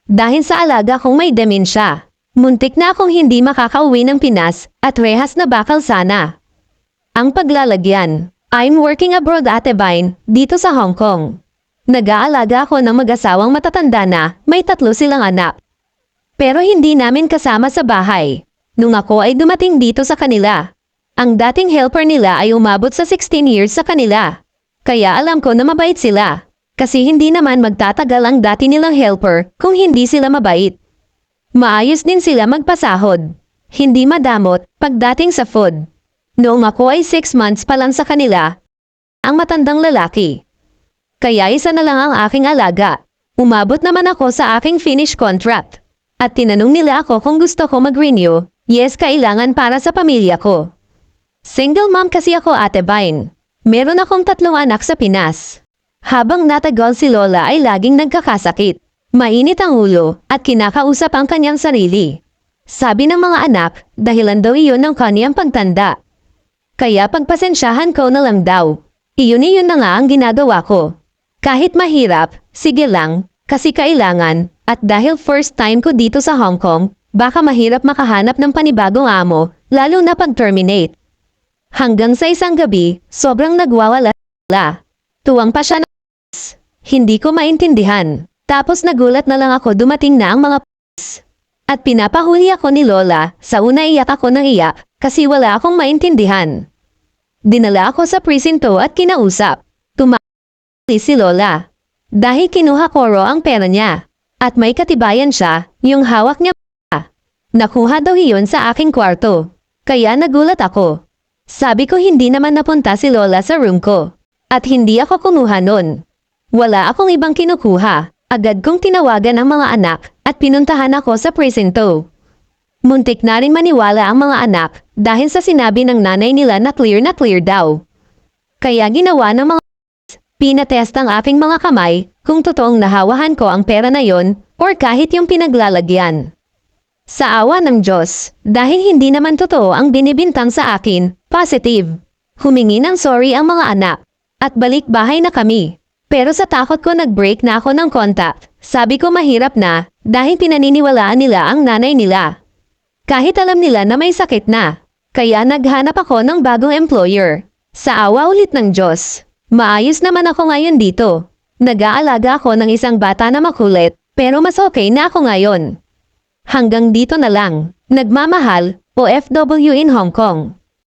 Dahil sa alaga kong may demensya. Muntik na akong hindi makakauwi ng Pinas at rehas na bakal sana. Ang paglalagyan. I'm working abroad, Ate Vine, dito sa Hong Kong. Nag-aalaga ako ng mag-asawang matatanda na may 3 silang anak. Pero hindi namin kasama sa bahay. Nung ako ay dumating dito sa kanila. Ang dating helper nila ay umabot sa 16 years sa kanila. Kaya alam ko na mabait sila. Kasi hindi naman magtatagal ang dati nilang helper kung hindi sila mabait. Maayos din sila magpasahod. Hindi madamot pagdating sa food. Noong ako ay 6 months pa lang sa kanila, ang matandang lalaki. Kaya isa na lang ang aking alaga. Umabot naman ako sa aking finish contract. At tinanong nila ako kung gusto ko mag-renew. Yes, kailangan para sa pamilya ko. Single mom kasi ako, Ate Vine. Meron akong 3 anak sa Pinas. Habang natagal si Lola ay laging nagkakasakit. Mainit ang ulo at kinakausap ang kanyang sarili. Sabi ng mga anak, dahilan daw iyon ng kanyang pagtanda. Kaya pagpasensyahan ko na lang daw. Iyon na nga ang ginagawa ko. Kahit mahirap, sige lang, kasi kailangan, at dahil first time ko dito sa Hong Kong, baka mahirap makahanap ng panibagong amo, lalo na pag-terminate. Hanggang sa isang gabi, sobrang nagwawala. Tuwang pa siya na hindi ko maintindihan. Tapos nagulat na lang ako dumating na ang mga at pinapahuli ako ni Lola. Sa una iyak ako ng iyak kasi wala akong maintindihan. Dinala ako sa presinto at kinausap. Tumali si Lola. Dahil kinuha ko ang pera niya. At may katibayan siya, yung hawak niya. Nakuha daw iyon sa aking kwarto. Kaya nagulat ako. Sabi ko hindi naman napunta si Lola sa room ko. At hindi ako kumuha nun. Wala akong ibang kinukuha. Agad kong tinawagan ang mga anak at pinuntahan ako sa presinto. Muntik na rin maniwala ang mga anak dahil sa sinabi ng nanay nila na clear daw. Kaya ginawa ng mga pinatest ang aking mga kamay kung totoong nahawahan ko ang pera na yon or kahit yung pinaglalagyan. Sa awa ng Diyos, dahil hindi naman totoo ang binibintang sa akin, positive. Humingi ng sorry ang mga anak at balik bahay na kami. Pero sa takot ko nag-break na ako ng contact. Sabi ko mahirap na dahil pinaniniwalaan nila ang nanay nila. Kahit alam nila na may sakit na. Kaya naghanap ako ng bagong employer. Sa awa ulit ng Diyos. Maayos naman ako ngayon dito. Nag-aalaga ako ng isang bata na makulit. Pero mas okay na ako ngayon. Hanggang dito na lang. Nagmamahal, OFW in Hong Kong.